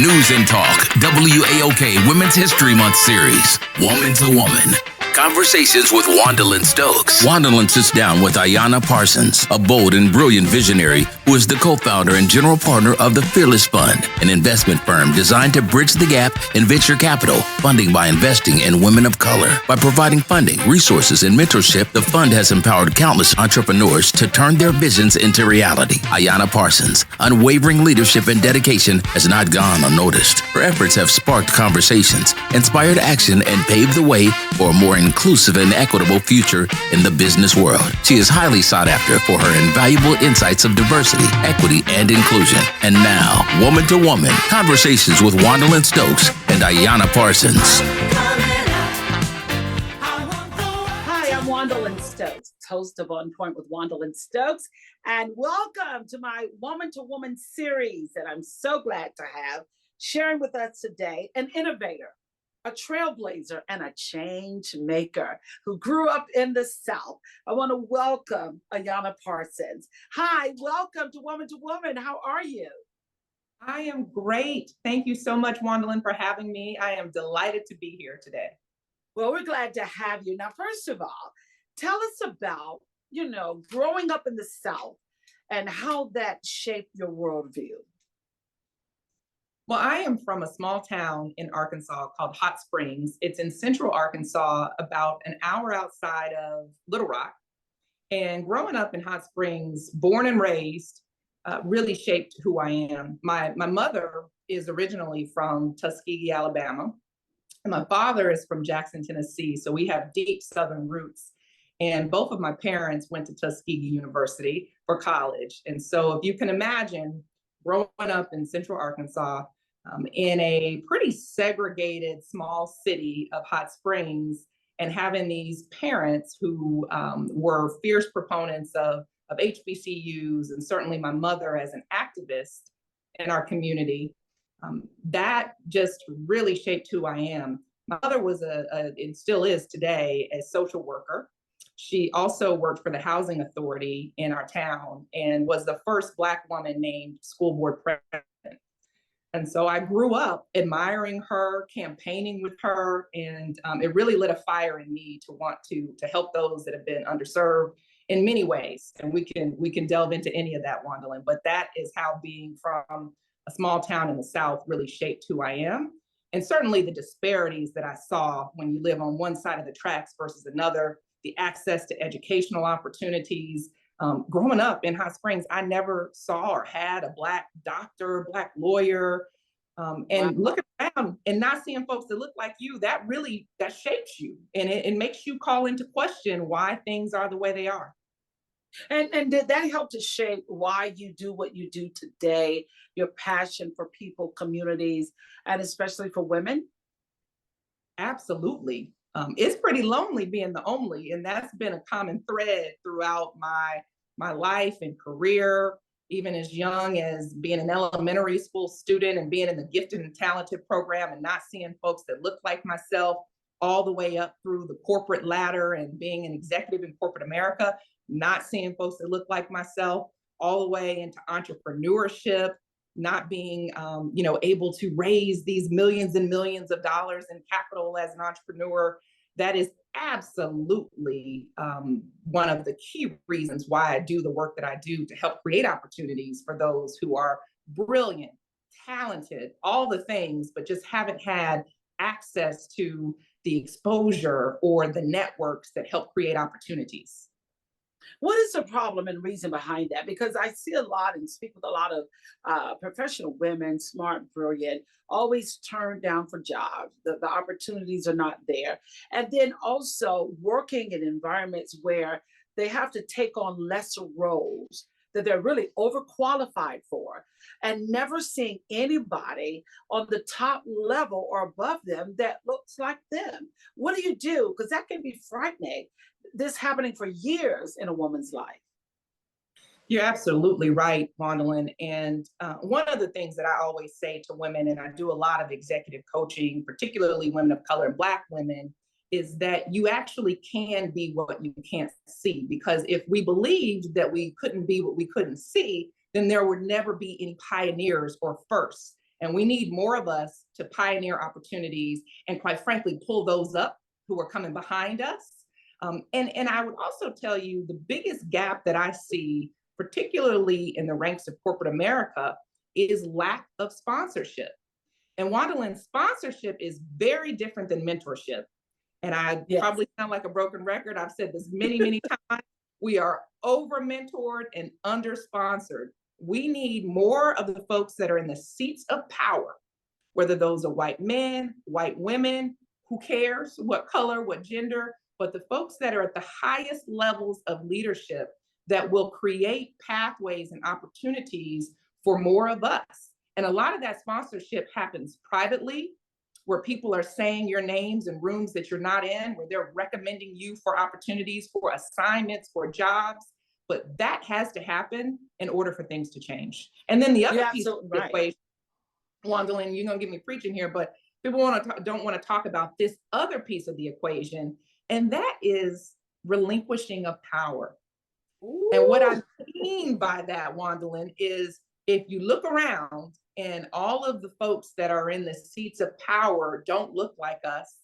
News and Talk, WAOK Women's History Month series, Woman to Woman. Conversations with Juandolyn Stokes. Juandolyn sits down with Ayana Parsons, a bold and brilliant visionary who is the co-founder and general partner of the Fearless Fund, an investment firm designed to bridge the gap in venture capital, funding by investing in women of color. By providing funding, resources, and mentorship, the fund has empowered countless entrepreneurs to turn their visions into reality. Ayana Parsons' unwavering leadership and dedication has not gone unnoticed. Her efforts have sparked conversations, inspired action, and paved the way for a more inclusive and equitable future in the business world. She is highly sought after for her invaluable insights of diversity, equity, and inclusion. And now, Woman to Woman, conversations with Juandolyn Stokes and Ayana Parsons. Hi, I'm Juandolyn Stokes, host of On Point with Juandolyn Stokes, and welcome to my Woman to Woman series that I'm so glad to have sharing with us today an innovator, a trailblazer, and a change maker who grew up in the South. I want to welcome Ayana Parsons. Hi, welcome to Woman to Woman. How are you? I am great. Thank you so much, Juandolyn, for having me. I am delighted to be here today. Well, we're glad to have you. Now, first of all, tell us about, growing up in the South and how that shaped your worldview. Well, I am from a small town in Arkansas called Hot Springs. It's in central Arkansas, about an hour outside of Little Rock. And growing up in Hot Springs, born and raised, really shaped who I am. My mother is originally from Tuskegee, Alabama, and my father is from Jackson, Tennessee. So we have deep Southern roots. And both of my parents went to Tuskegee University for college. And so if you can imagine, growing up in central Arkansas, in a pretty segregated small city of Hot Springs, and having these parents who were fierce proponents of HBCUs, and certainly my mother as an activist in our community, that just really shaped who I am. My mother was and still is today, a social worker. She also worked for the housing authority in our town and was the first Black woman named school board president. And so I grew up admiring her, campaigning with her, and it really lit a fire in me to want to help those that have been underserved in many ways. And we can delve into any of that, Juandolyn, but that is how being from a small town in the South really shaped who I am. And certainly the disparities that I saw when you live on one side of the tracks versus another, the access to educational opportunities. Growing up in Hot Springs, I never saw or had a Black doctor, Black lawyer, and looking around and not seeing folks that look like you, that shapes you, and it makes you call into question why things are the way they are. And did that help to shape why you do what you do today, your passion for people, communities, and especially for women? Absolutely. It's pretty lonely being the only, and that's been a common thread throughout my life and career, even as young as being an elementary school student and being in the gifted and talented program and not seeing folks that look like myself, all the way up through the corporate ladder and being an executive in corporate America, not seeing folks that look like myself, all the way into entrepreneurship, not being able to raise these millions and millions of dollars in capital as an entrepreneur. That is absolutely one of the key reasons why I do the work that I do, to help create opportunities for those who are brilliant, talented, all the things, but just haven't had access to the exposure or the networks that help create opportunities. What is the problem and reason behind that? Because I see a lot and speak with a lot of professional women, smart, brilliant, always turned down for jobs. The opportunities are not there. And then also working in environments where they have to take on lesser roles that they're really overqualified for, and never seeing anybody on the top level or above them that looks like them. What do you do? Because that can be frightening. This happening for years in a woman's life. You're absolutely right, Juandolyn. And one of the things that I always say to women, and I do a lot of executive coaching, particularly women of color and Black women, is that you actually can be what you can't see. Because if we believed that we couldn't be what we couldn't see, then there would never be any pioneers or firsts. And we need more of us to pioneer opportunities and, quite frankly, pull those up who are coming behind us. And I would also tell you the biggest gap that I see, particularly in the ranks of corporate America, is lack of sponsorship. And Juandolyn, sponsorship is very different than mentorship. And I probably sound like a broken record. I've said this many, many times. We are over mentored and under sponsored. We need more of the folks that are in the seats of power, whether those are white men, white women, who cares what color, what gender, but the folks that are at the highest levels of leadership that will create pathways and opportunities for more of us. And a lot of that sponsorship happens privately, where people are saying your names in rooms that you're not in, where they're recommending you for opportunities, for assignments, for jobs. But that has to happen in order for things to change. And then the other piece of the equation, Juandolyn, you're gonna get me preaching here, but people don't want to talk about this other piece of the equation, and that is relinquishing of power. Ooh. And what I mean by that, Juandolyn, is if you look around and all of the folks that are in the seats of power don't look like us,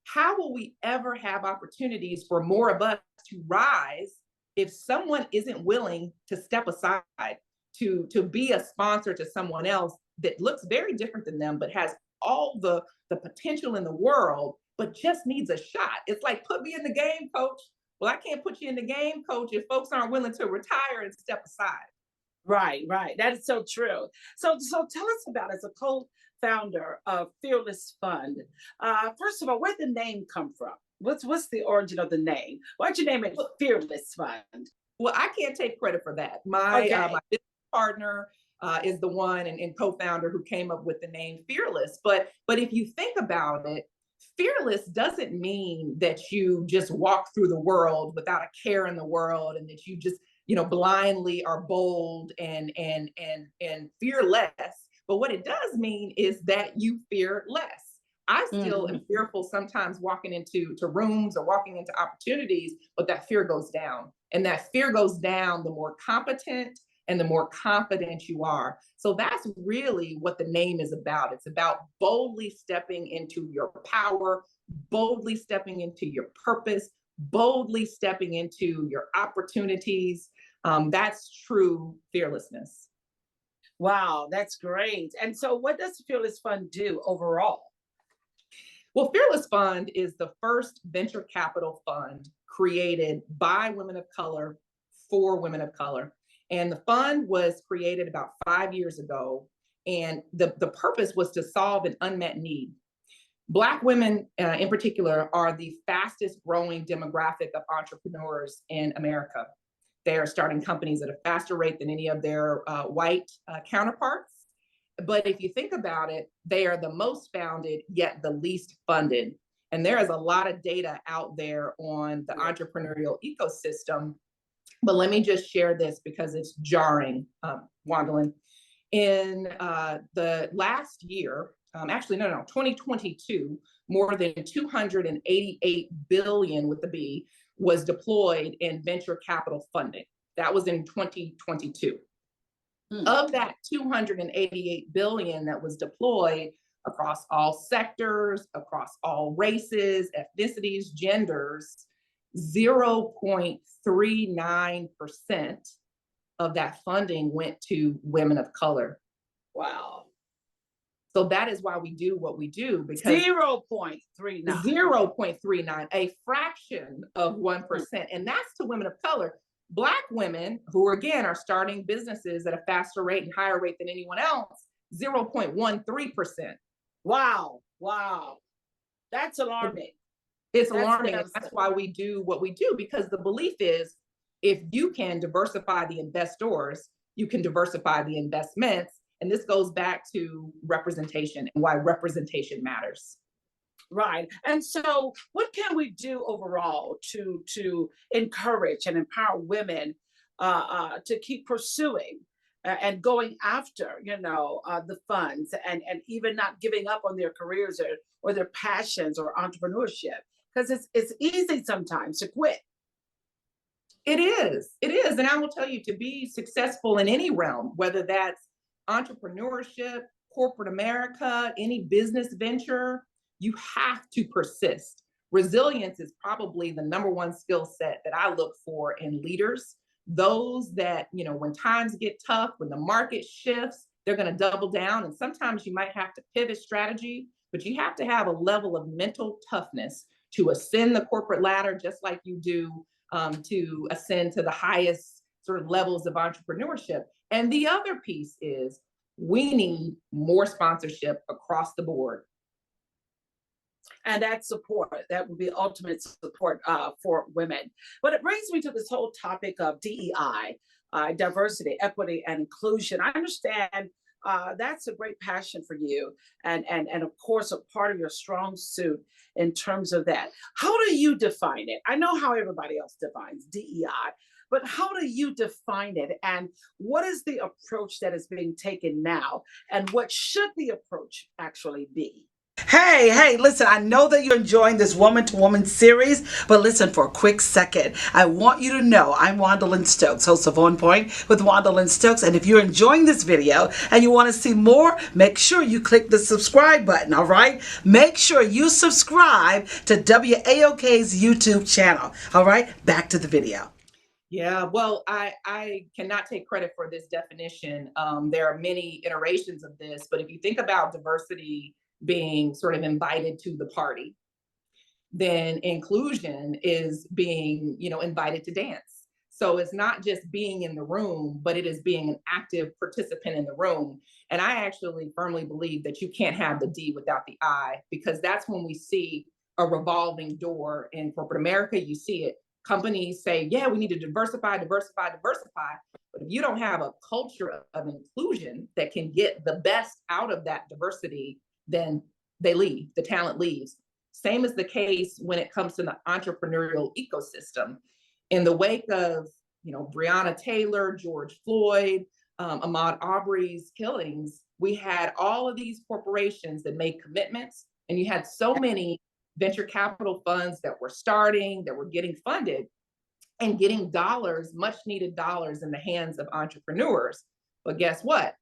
how will we ever have opportunities for more of us to rise if someone isn't willing to step aside to be a sponsor to someone else that looks very different than them, but has all the potential in the world, but just needs a shot? It's like, put me in the game, coach. Well, I can't put you in the game, coach, if folks aren't willing to retire and step aside. Right. That is so true. So tell us about, as a co-founder of Fearless Fund. First of all, where'd the name come from? What's the origin of the name? Why'd you name it Fearless Fund? Well, I can't take credit for that. My business partner is the one and co-founder who came up with the name Fearless. But if you think about it, fearless doesn't mean that you just walk through the world without a care in the world, and that you just blindly are bold and fearless. But what it does mean is that you fear less. I still am fearful sometimes walking into rooms or walking into opportunities, but that fear goes down. And that fear goes down the more competent and the more confident you are. So that's really what the name is about. It's about boldly stepping into your power, boldly stepping into your purpose, boldly stepping into your opportunities. That's true fearlessness. Wow, that's great. And so what does Fearless Fund do overall? Well, Fearless Fund is the first venture capital fund created by women of color for women of color. And the fund was created about 5 years ago. And the purpose was to solve an unmet need. Black women in particular are the fastest growing demographic of entrepreneurs in America. They are starting companies at a faster rate than any of their white counterparts. But if you think about it, they are the most founded, yet the least funded. And there is a lot of data out there on the entrepreneurial ecosystem. But let me just share this because it's jarring, Juandolyn. In the last year, 2022, more than 288 billion with the B was deployed in venture capital funding. That was in 2022. Of that 288 billion that was deployed across all sectors, across all races, ethnicities, genders, 0.39% of that funding went to women of color. Wow. So that is why we do what we do, because 0.39, 0.39, a fraction of 1%. And that's to women of color. Black women, who again are starting businesses at a faster rate and higher rate than anyone else, 0.13%. Wow. That's alarming. It's alarming. And that's why we do what we do, because the belief is if you can diversify the investors, you can diversify the investments. And this goes back to representation and why representation matters. Right. And so what can we do overall to encourage and empower women to keep pursuing and going after, the funds and even not giving up on their careers or their passions or entrepreneurship? Because it's easy sometimes to quit. It is. And I will tell you, to be successful in any realm, whether that's entrepreneurship, corporate America, any business venture, you have to persist. Resilience is probably the number one skill set that I look for in leaders. Those that, when times get tough, when the market shifts, they're going to double down. And sometimes you might have to pivot strategy, but you have to have a level of mental toughness to ascend the corporate ladder, just like you do to ascend to the highest sort of levels of entrepreneurship. And the other piece is we need more sponsorship across the board. And that support, that would be ultimate support for women. But it brings me to this whole topic of DEI, diversity, equity, and inclusion. I understand that's a great passion for you, and of course a part of your strong suit in terms of that. How do you define it? I know how everybody else defines DEI, but how do you define it, and what is the approach that is being taken now, and what should the approach actually be? Hey, listen, I know that you're enjoying this woman to woman series, but listen for a quick second. I want you to know I'm Juandolyn Stokes, host of On Point with Juandolyn Stokes. And if you're enjoying this video and you want to see more, make sure you click the subscribe button, all right? Make sure you subscribe to WAOK's YouTube channel, all right? Back to the video. Yeah, well, I cannot take credit for this definition. There are many iterations of this, but if you think about diversity being sort of invited to the party, then inclusion is being, invited to dance. So it's not just being in the room, but it is being an active participant in the room. And I actually firmly believe that you can't have the D without the I, because that's when we see a revolving door in corporate America. You see it. Companies say, yeah, we need to diversify. But if you don't have a culture of inclusion that can get the best out of that diversity, then they leave, the talent leaves. Same is the case when it comes to the entrepreneurial ecosystem. In the wake of, Breonna Taylor, George Floyd, Ahmaud Arbery's killings, we had all of these corporations that made commitments, and you had so many venture capital funds that were starting, that were getting funded and getting dollars, much needed dollars in the hands of entrepreneurs. But guess what?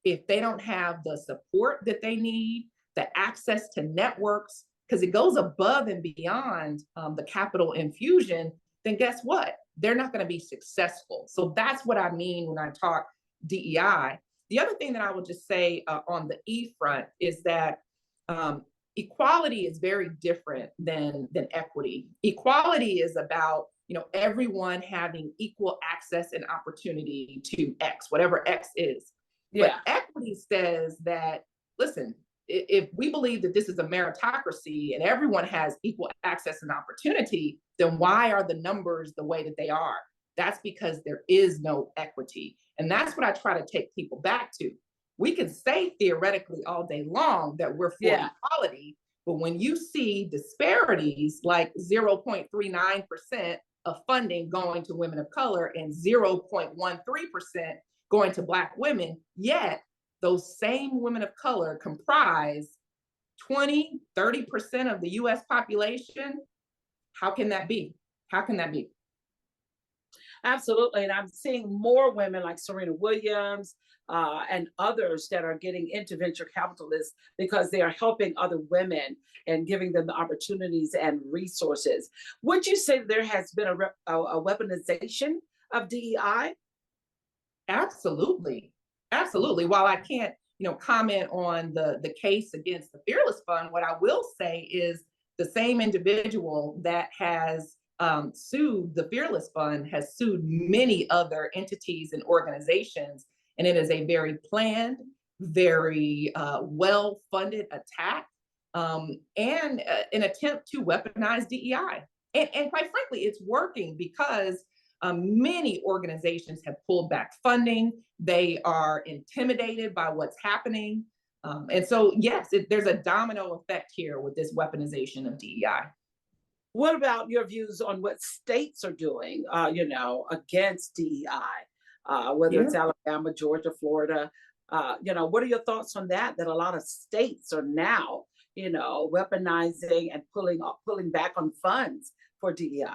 If they don't have the support that they need, the access to networks, because it goes above and beyond the capital infusion, then guess what? They're not going to be successful. So that's what I mean when I talk DEI. The other thing that I would just say on the E front is that equality is very different than equity. Equality is about everyone having equal access and opportunity to X, whatever X is. Yeah. But equity says that, listen, if we believe that this is a meritocracy and everyone has equal access and opportunity, then why are the numbers the way that they are? That's because there is no equity. And that's what I try to take people back to. We can say theoretically all day long that we're for equality, but when you see disparities like 0.39% of funding going to women of color and 0.13% going to Black women, yet those same women of color comprise 20, 30% of the US population. How can that be? How can that be? Absolutely. And I'm seeing more women like Serena Williams and others that are getting into venture capitalists because they are helping other women and giving them the opportunities and resources. Would you say there has been a weaponization of DEI? Absolutely. Absolutely. While I can't, comment on the case against the Fearless Fund, what I will say is the same individual that has sued the Fearless Fund has sued many other entities and organizations. And it is a very planned, very well-funded attack and an attempt to weaponize DEI. And quite frankly, it's working because many organizations have pulled back funding. They are intimidated by what's happening. And so, yes, there's a domino effect here with this weaponization of DEI. What about your views on what states are doing, against DEI, whether it's Alabama, Georgia, Florida? What are your thoughts on that? That a lot of states are now, weaponizing and pulling back on funds for DEI.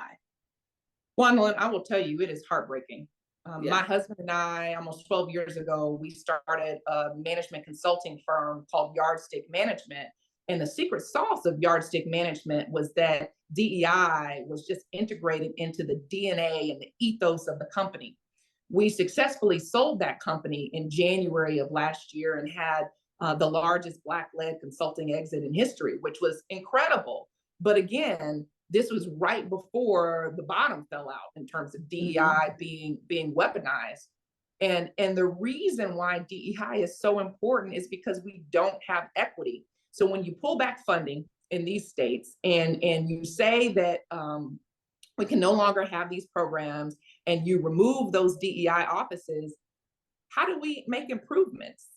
Juandolyn, I will tell you, it is heartbreaking. My Yeah. husband and I, almost 12 years ago, we started a management consulting firm called Yardstick Management. And the secret sauce of Yardstick Management was that DEI was just integrated into the DNA and the ethos of the company. We successfully sold that company in January of last year and had the largest Black-led consulting exit in history, which was incredible. But again, this was right before the bottom fell out in terms of DEI being weaponized. And the reason why DEI is so important is because we don't have equity. So when you pull back funding in these states and you say that we can no longer have these programs and you remove those DEI offices, how do we make improvements?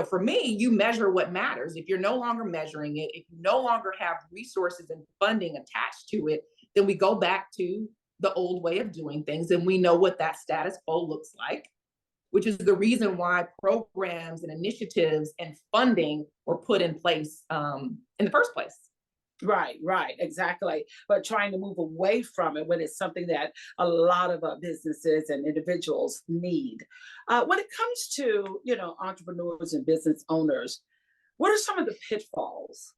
For me, you measure what matters. If you're no longer measuring it, if you no longer have resources and funding attached to it, then we go back to the old way of doing things. And we know what that status quo looks like, which is the reason why programs and initiatives and funding were put in place in the first place. Right, exactly. But trying to move away from it when it's something that a lot of businesses and individuals need. When it comes to, entrepreneurs and business owners, what are some of the pitfalls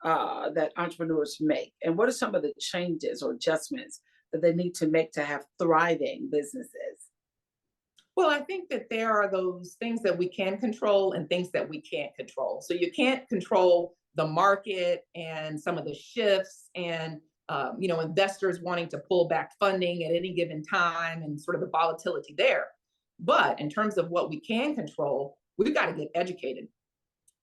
that entrepreneurs make? And what are some of the changes or adjustments that they need to make to have thriving businesses? Well, I think that there are those things that we can control and things that we can't control. So you can't control the market and some of the shifts and investors wanting to pull back funding at any given time and sort of the volatility there. But in terms of what we can control, we've got to get educated.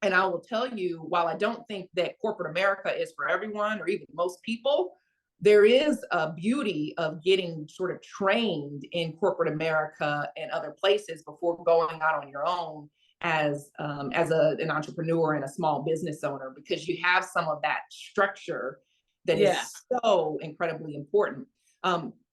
And I will tell you, while I don't think that corporate America is for everyone or even most people, there is a beauty of getting sort of trained in corporate America and other places before going out on your own as an entrepreneur and a small business owner, because you have some of that structure that is so incredibly important.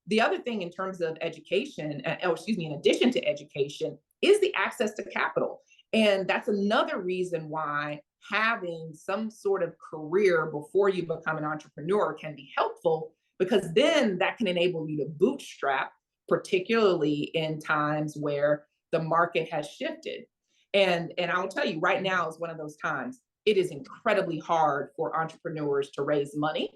The other thing in terms of education, in addition to education, is the access to capital. And that's another reason why having some sort of career before you become an entrepreneur can be helpful, because then that can enable you to bootstrap, particularly in times where the market has shifted. And I will tell you, right now is one of those times. It is incredibly hard for entrepreneurs to raise money.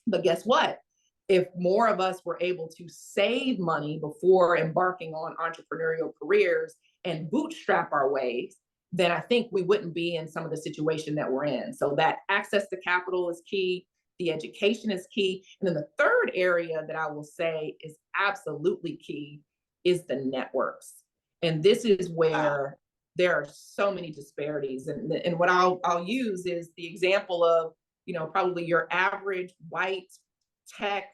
But guess what? If more of us were able to save money before embarking on entrepreneurial careers and bootstrap our ways, then I think we wouldn't be in some of the situation that we're in. So that access to capital is key. The education is key. And then the third area that I will say is absolutely key is the networks. And this is where there are so many disparities. And what I'll use is the example of, probably your average white tech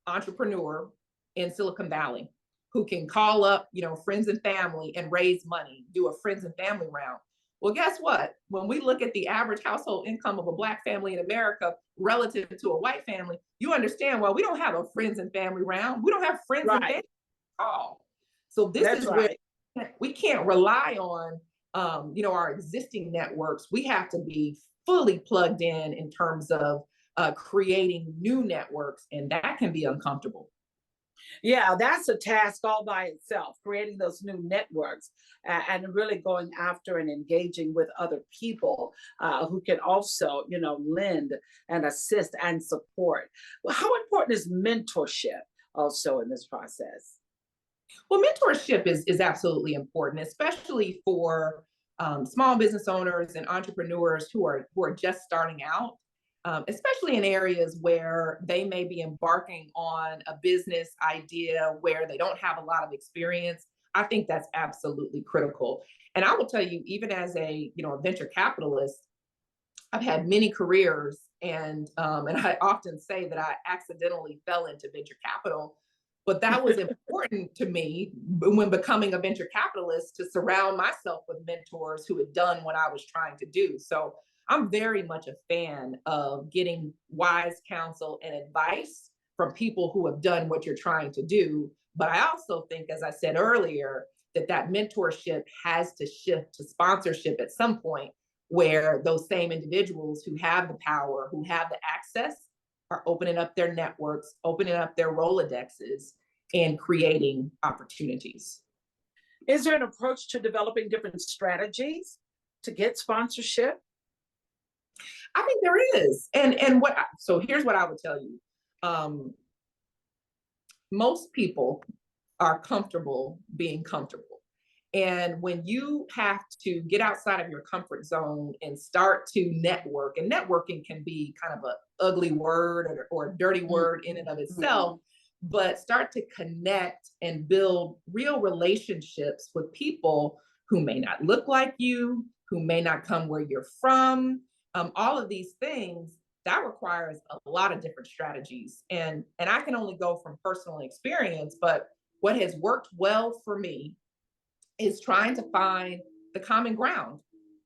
entrepreneur in Silicon Valley who can call up, friends and family and raise money, do a friends and family round. Well, guess what? When we look at the average household income of a Black family in America relative to a white family, you understand, well, we don't have a friends and family round. We don't have friends and family call. So this is where we can't rely on, our existing networks. We have to be fully plugged in terms of creating new networks, and that can be uncomfortable. Yeah, that's a task all by itself, creating those new networks and really going after and engaging with other people who can also, lend and assist and support. Well, how important is mentorship also in this process? Well, mentorship is absolutely important, especially for small business owners and entrepreneurs who are just starting out. Especially in areas where they may be embarking on a business idea where they don't have a lot of experience. I think that's absolutely critical. And I will tell you, even as a venture capitalist, I've had many careers, and I often say that I accidentally fell into venture capital, but that was important to me when becoming a venture capitalist, to surround myself with mentors who had done what I was trying to do. So I'm very much a fan of getting wise counsel and advice from people who have done what you're trying to do. But I also think, as I said earlier, that mentorship has to shift to sponsorship at some point, where those same individuals who have the power, who have the access, are opening up their networks, opening up their Rolodexes, and creating opportunities. Is there an approach to developing different strategies to get sponsorship? I think there is. And so here's what I would tell you. Most people are comfortable being comfortable. And when you have to get outside of your comfort zone and start to network, and networking can be kind of an ugly word or a dirty word in and of itself, but start to connect and build real relationships with people who may not look like you, who may not come where you're from, all of these things, that requires a lot of different strategies. And I can only go from personal experience, but what has worked well for me is trying to find the common ground,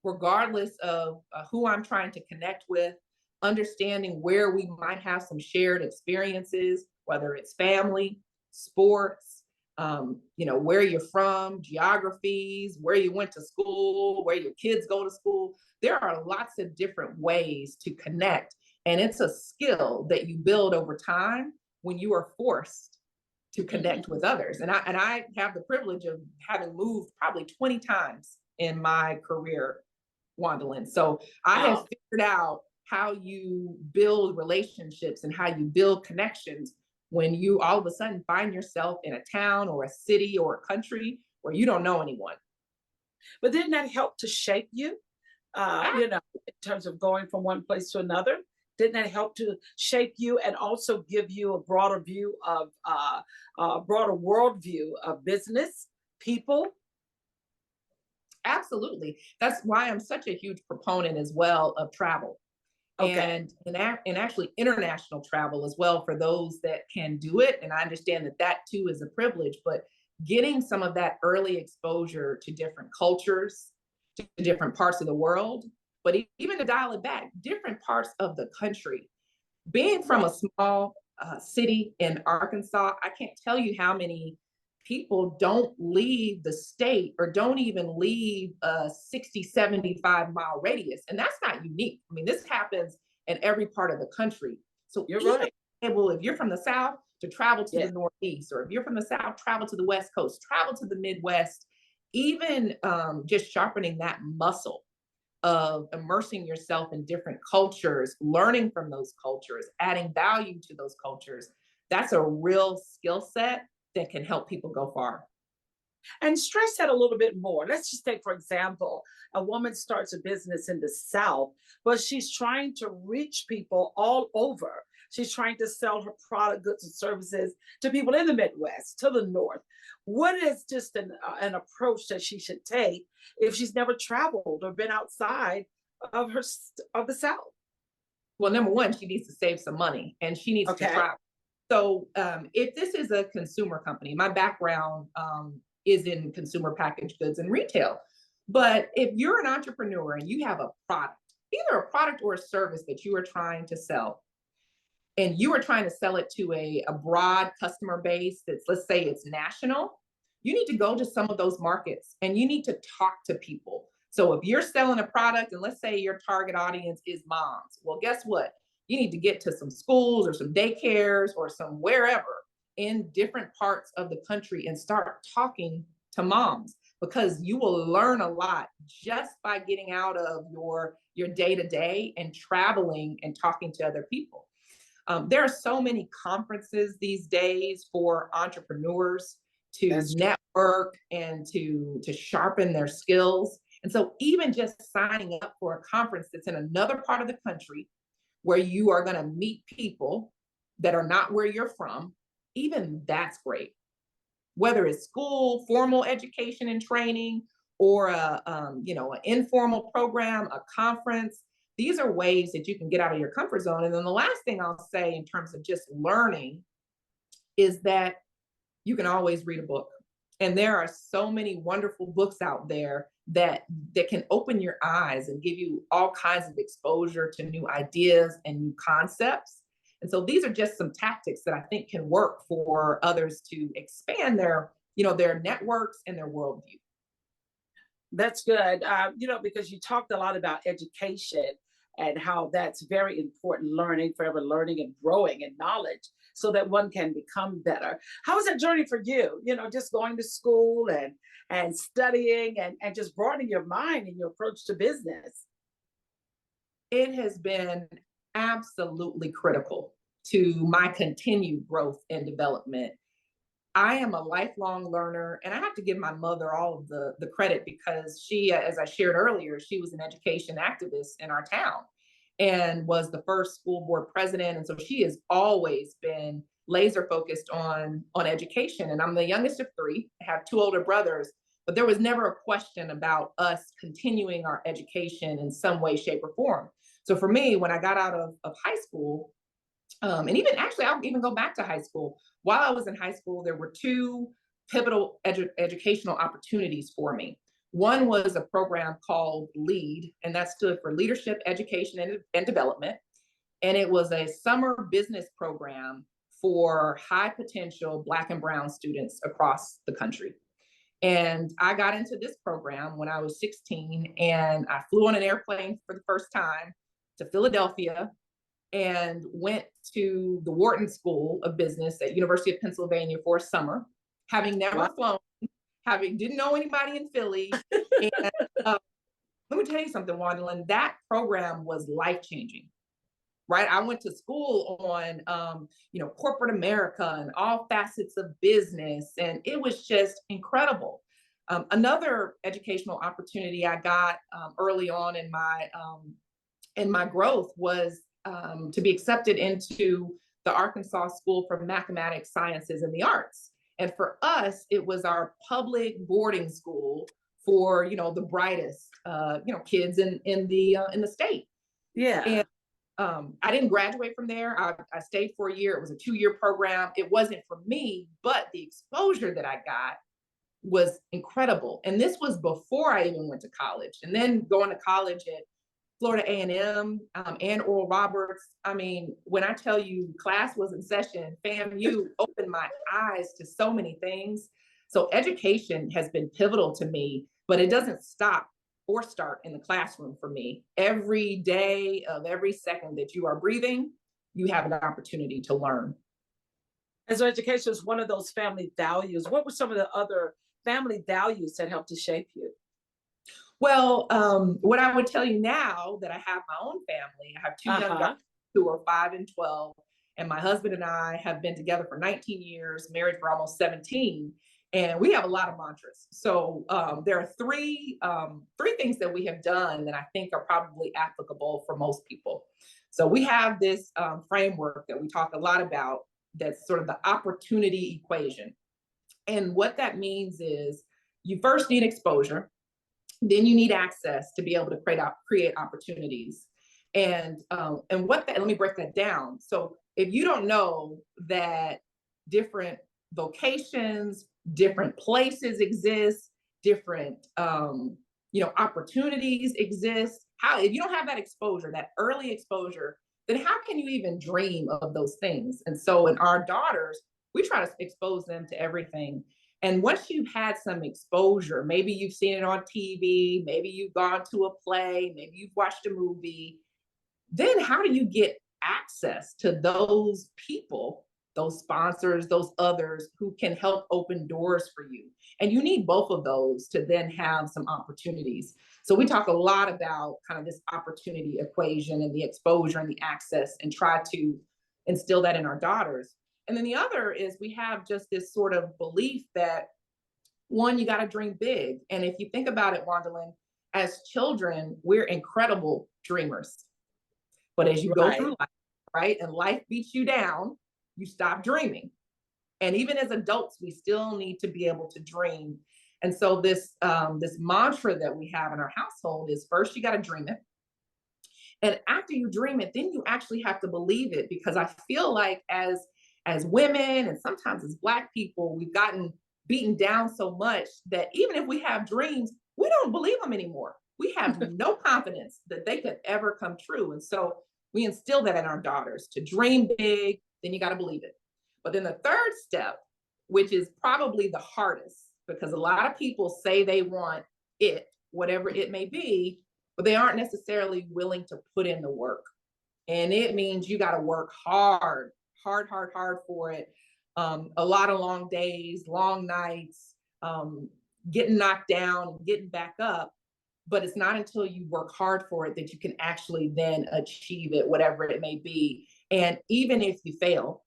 regardless of who I'm trying to connect with, understanding where we might have some shared experiences, whether it's family, sports, where you're from, geographies, where you went to school, where your kids go to school. There are lots of different ways to connect. And it's a skill that you build over time when you are forced to connect with others. And I have the privilege of having moved probably 20 times in my career, Juandolyn. So I have figured out how you build relationships and how you build connections when you all of a sudden find yourself in a town or a city or a country where you don't know anyone. But didn't that help to shape you, in terms of going from one place to another? Didn't that help to shape you and also give you a broader view of, a broader worldview of business, people? Absolutely. That's why I'm such a huge proponent as well of travel. Okay. And actually international travel as well for those that can do it. And I understand that too is a privilege, but getting some of that early exposure to different cultures, to different parts of the world, but even to dial it back, different parts of the country. Being from a small city in Arkansas, I can't tell you how many people don't leave the state or don't even leave a 60, 75-mile radius. And that's not unique. I mean, this happens in every part of the country. So you're right. Able, if you're from the South, to travel to the Northeast, or if you're from the South, travel to the West Coast, travel to the Midwest, even just sharpening that muscle of immersing yourself in different cultures, learning from those cultures, adding value to those cultures. That's a real skill set that can help people go far. And stress that a little bit more. Let's just take, for example, a woman starts a business in the South, but she's trying to reach people all over. She's trying to sell her product, goods, and services to people in the Midwest, to the North. What is just an approach that she should take if she's never traveled or been outside of the South? Well, number one, she needs to save some money and she needs to travel. So if this is a consumer company, my background is in consumer packaged goods and retail. But if you're an entrepreneur and you have a product, either a product or a service that you are trying to sell, and you are trying to sell it to a broad customer base that's, let's say it's national, you need to go to some of those markets and you need to talk to people. So if you're selling a product and let's say your target audience is moms, well, guess what? You need to get to some schools or some daycares or some wherever in different parts of the country and start talking to moms, because you will learn a lot just by getting out of your day-to-day and traveling and talking to other people. There are so many conferences these days for entrepreneurs to network and to sharpen their skills. And so even just signing up for a conference that's in another part of the country where you are going to meet people that are not where you're from, even that's great. Whether it's school, formal education and training, or an informal program, a conference, these are ways that you can get out of your comfort zone. And then the last thing I'll say in terms of just learning is that you can always read a book. And there are so many wonderful books out there that can open your eyes and give you all kinds of exposure to new ideas and new concepts. And so these are just some tactics that I think can work for others to expand their networks and their worldview. That's good. Because you talked a lot about education and how that's very important, learning, forever learning and growing and knowledge. so that one can become better. How was that journey for you? You know, just going to school and studying and just broadening your mind and your approach to business. It has been absolutely critical to my continued growth and development. I am a lifelong learner, and I have to give my mother all of the credit because she, as I shared earlier, she was an education activist in our town and was the first school board president. And so she has always been laser focused on education. And I'm the youngest of three. I have two older brothers, but there was never a question about us continuing our education in some way, shape, or form. So for me, when I got out of high school, and even actually, I'll even go back to high school. While I was in high school, there were two pivotal educational opportunities for me. One was a program called LEAD, and that stood for Leadership, Education, and Development. And it was a summer business program for high potential Black and Brown students across the country. And I got into this program when I was 16, and I flew on an airplane for the first time to Philadelphia and went to the Wharton School of Business at University of Pennsylvania for a summer, having never flown, didn't know anybody in Philly. And let me tell you something, Juandolyn, that program was life-changing, right? I went to school on, corporate America and all facets of business, and it was just incredible. Another educational opportunity I got early on in my growth was to be accepted into the Arkansas School for Mathematics, Sciences, and the Arts. And for us, it was our public boarding school for, the brightest, kids in the state. Yeah. And I didn't graduate from there. I stayed for a year. It was a 2-year program. It wasn't for me, but the exposure that I got was incredible. And this was before I even went to college. And then going to college at Florida A&M and Oral Roberts. I mean, when I tell you class was in session, FAMU opened my eyes to so many things. So education has been pivotal to me, but it doesn't stop or start in the classroom for me. Every day of every second that you are breathing, you have an opportunity to learn. And so education is one of those family values. What were some of the other family values that helped to shape you? Well, what I would tell you now that I have my own family, I have two young daughters who are 5 and 12, and my husband and I have been together for 19 years, married for almost 17, and we have a lot of mantras. So there are three things that we have done that I think are probably applicable for most people. So we have this framework that we talk a lot about that's sort of the opportunity equation. And what that means is you first need exposure. Then you need access to be able to create opportunities. And let me break that down. So if you don't know that different vocations, different places exist, different opportunities exist, if you don't have that exposure, that early exposure, then how can you even dream of those things? And so in our daughters, we try to expose them to everything. And once you've had some exposure, maybe you've seen it on TV, maybe you've gone to a play, maybe you've watched a movie, then how do you get access to those people, those sponsors, those others who can help open doors for you? And you need both of those to then have some opportunities. So we talk a lot about kind of this opportunity equation and the exposure and the access, and try to instill that in our daughters. And then the other is we have just this sort of belief that, one, you got to dream big. And if you think about it, Juandolyn, as children, we're incredible dreamers. But as you go through life, right, and life beats you down, you stop dreaming. And even as adults, we still need to be able to dream. And so this mantra that we have in our household is, first, you got to dream it. And after you dream it, then you actually have to believe it. Because I feel like as women, and sometimes as Black people, we've gotten beaten down so much that even if we have dreams, we don't believe them anymore. We have no confidence that they could ever come true. And so we instill that in our daughters, to dream big, then you got to believe it. But then the third step, which is probably the hardest, because a lot of people say they want it, whatever it may be, but they aren't necessarily willing to put in the work. And it means you got to work hard hard for it. A lot of long days, long nights, getting knocked down, getting back up. But it's not until you work hard for it that you can actually then achieve it, whatever it may be. And even if you fail,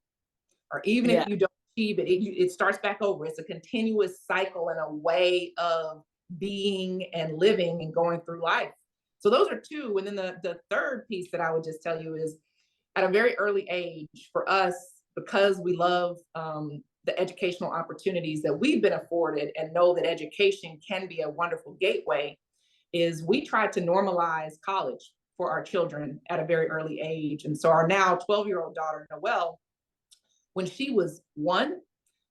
or even if you don't achieve it, it starts back over. It's a continuous cycle and a way of being and living and going through life. So those are two. And then the third piece that I would just tell you is, at a very early age, for us, because we love the educational opportunities that we've been afforded and know that education can be a wonderful gateway, is we tried to normalize college for our children at a very early age. And so our now 12-year-old daughter, Noelle, when she was 1,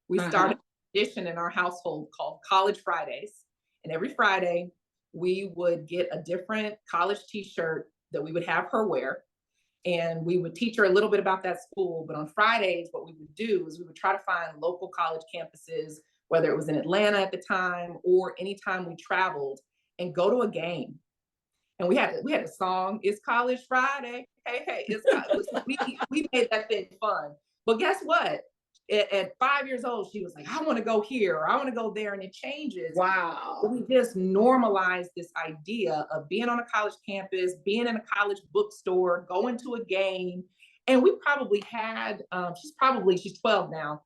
we started a tradition in our household called College Fridays. And every Friday, we would get a different college t-shirt that we would have her wear. And we would teach her a little bit about that school. But on Fridays, what we would do is we would try to find local college campuses, whether it was in Atlanta at the time or anytime we traveled, and go to a game. And we had a song, "It's College Friday." Hey, it's we made that thing fun. But guess what? At 5 years old, she was like, "I want to go here, or I want to go there," and it changes. Wow. But we just normalized this idea of being on a college campus, being in a college bookstore, going to a game. And we probably had, she's 12 now.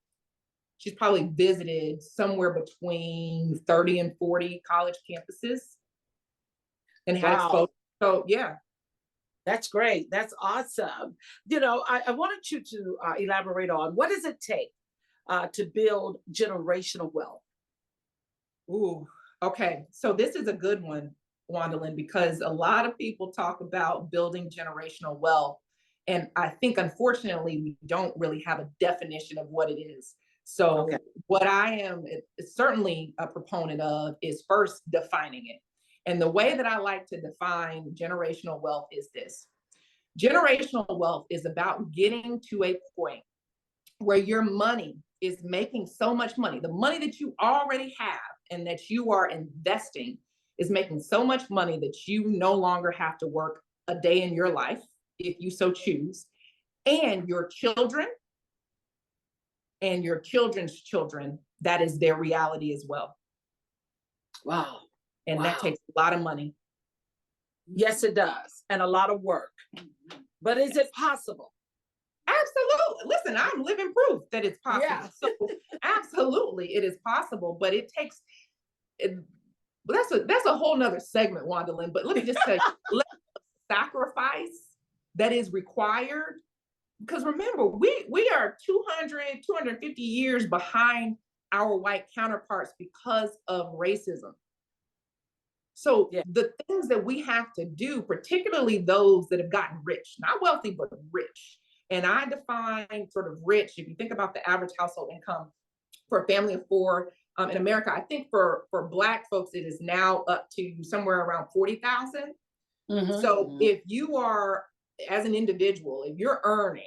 She's probably visited somewhere between 30 and 40 college campuses and had exposure. So yeah. That's great. That's awesome. I wanted you to elaborate on, what does it take to build generational wealth? Ooh, okay. So this is a good one, Juandolyn, because a lot of people talk about building generational wealth. And I think, unfortunately, we don't really have a definition of what it is. So what I am certainly a proponent of is first defining it. And the way that I like to define generational wealth is this. Generational wealth is about getting to a point where your money is making so much money. The money that you already have and that you are investing is making so much money that you no longer have to work a day in your life, if you so choose. And your children and your children's children, that is their reality as well. Wow. And that takes a lot of money. Yes, it does. And a lot of work. But is it possible? Absolutely. Listen, I'm living proof that it's possible. Yeah. So absolutely, it is possible, but it takes, that's a whole nother segment, Juandolyn. But let me just tell you, sacrifice that is required. Because remember, we are 250 years behind our white counterparts because of racism. So the things that we have to do, particularly those that have gotten rich, not wealthy, but rich. And I define sort of rich, if you think about the average household income for a family of 4 in America, I think for Black folks, it is now up to somewhere around 40,000. So if you are, as an individual, if you're earning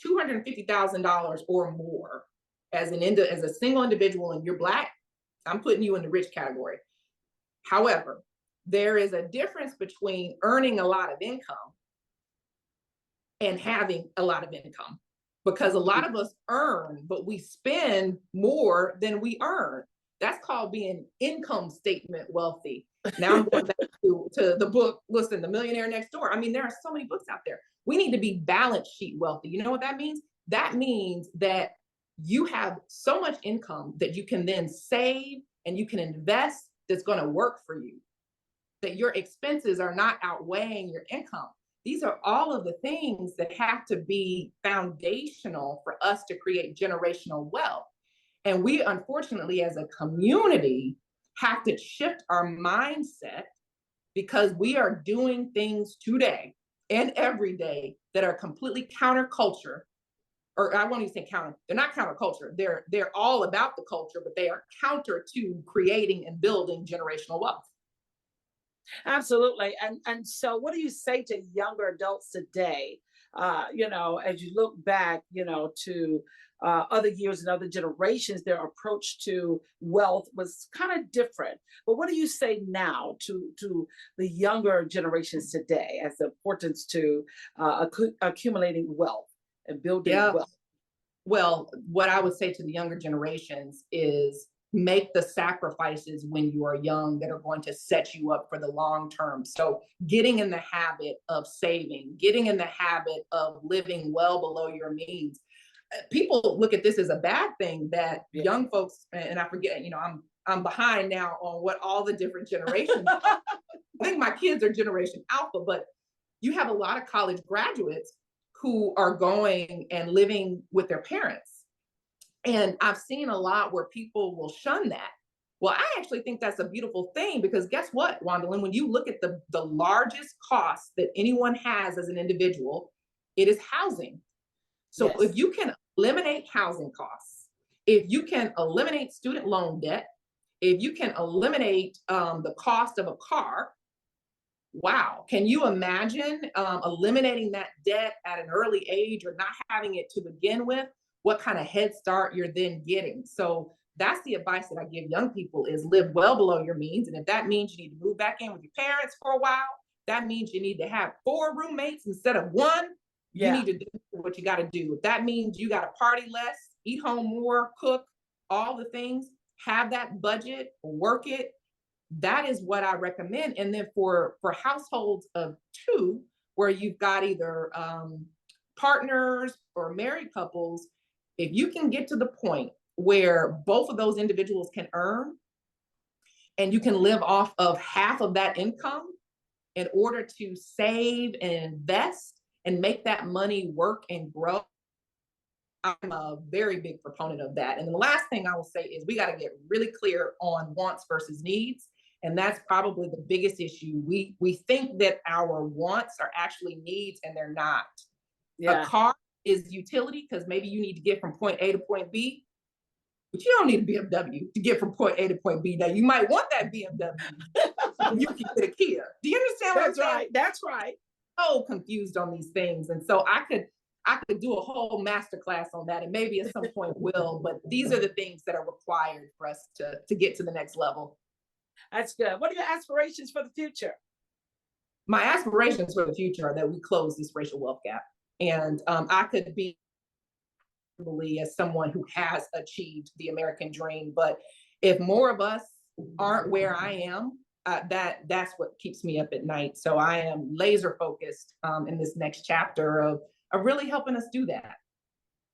$250,000 or more as a single individual and you're Black, I'm putting you in the rich category. However, there is a difference between earning a lot of income and having a lot of income, because a lot of us earn, but we spend more than we earn. That's called being income statement wealthy. Now I'm going back to the book, listen, The Millionaire Next Door. I mean, there are so many books out there. We need to be balance sheet wealthy. You know what that means? That means that you have so much income that you can then save and you can invest that's going to work for you, that your expenses are not outweighing your income. These are all of the things that have to be foundational for us to create generational wealth. And we, unfortunately, as a community, have to shift our mindset, because we are doing things today and every day that are completely counterculture. Or I won't even say counter, they're not counterculture. They're all about the culture, but they are counter to creating and building generational wealth. Absolutely. And so what do you say to younger adults today? As you look back, to other years and other generations, their approach to wealth was kind of different. But what do you say now to the younger generations today as the importance to accumulating wealth? and building Yeah. wealth? Well, what I would say to the younger generations is make the sacrifices when you are young that are going to set you up for the long term. So getting in the habit of saving, getting in the habit of living well below your means. People look at this as a bad thing that young folks, and I forget, I'm behind now on what all the different generations are. I think my kids are Generation Alpha, but you have a lot of college graduates who are going and living with their parents. And I've seen a lot where people will shun that. Well, I actually think that's a beautiful thing, because guess what, Juandolyn, when you look at the largest cost that anyone has as an individual, it is housing. So if you can eliminate housing costs, if you can eliminate student loan debt, if you can eliminate the cost of a car, wow, can you imagine eliminating that debt at an early age or not having it to begin with? What kind of head start you're then getting? So that's the advice that I give young people, is live well below your means. And if that means you need to move back in with your parents for a while, that means you need to have 4 roommates instead of 1. You need to do what you got to do. If that means you got to party less, eat home more, cook, all the things, have that budget, work it. That is what I recommend. And then for households of 2, where you've got either partners or married couples, if you can get to the point where both of those individuals can earn, and you can live off of half of that income in order to save and invest and make that money work and grow, I'm a very big proponent of that. And the last thing I will say is we got to get really clear on wants versus needs. And that's probably the biggest issue. We think that our wants are actually needs, and they're not. A car is utility, because maybe you need to get from point A to point B, but you don't need a BMW to get from point A to point B. Now, you might want that BMW, you can get a Kia. Do you understand what I'm saying? Right. That's right. So confused on these things. And so I could do a whole masterclass on that, and maybe at some point will, but these are the things that are required for us to get to the next level. That's good. What are your aspirations for the future? My aspirations for the future are that we close this racial wealth gap. And I could be as someone who has achieved the American dream, but if more of us aren't where I am, that's what keeps me up at night. So I am laser focused in this next chapter of really helping us do that.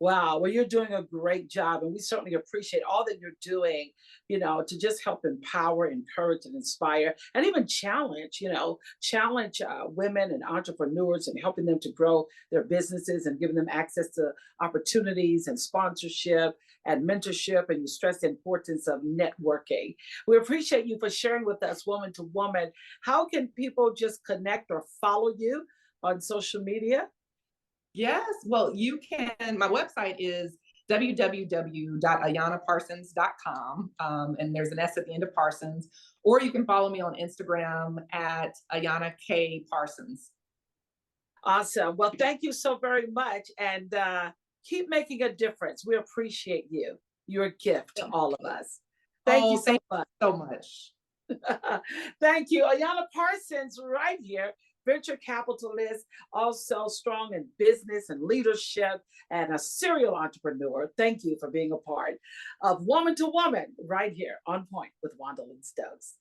Wow. Well, you're doing a great job, and we certainly appreciate all that you're doing, to just help empower, encourage, and inspire, and even challenge women and entrepreneurs, and helping them to grow their businesses and giving them access to opportunities and sponsorship and mentorship. And you stress the importance of networking. We appreciate you for sharing with us, woman to woman. How can people just connect or follow you on social media? Yes, well, you can. My website is www.ayanaparsons.com, and there's an S at the end of Parsons. Or you can follow me on Instagram at Ayana K Parsons. Awesome. Well, thank you so very much, and keep making a difference. We appreciate you. You're a gift to all of us. Thank you so much. Thank you, Ayana Parsons, right here. Venture capitalist, also strong in business and leadership, and a serial entrepreneur. Thank you for being a part of Woman to Woman right here on Point with Juandolyn Stokes.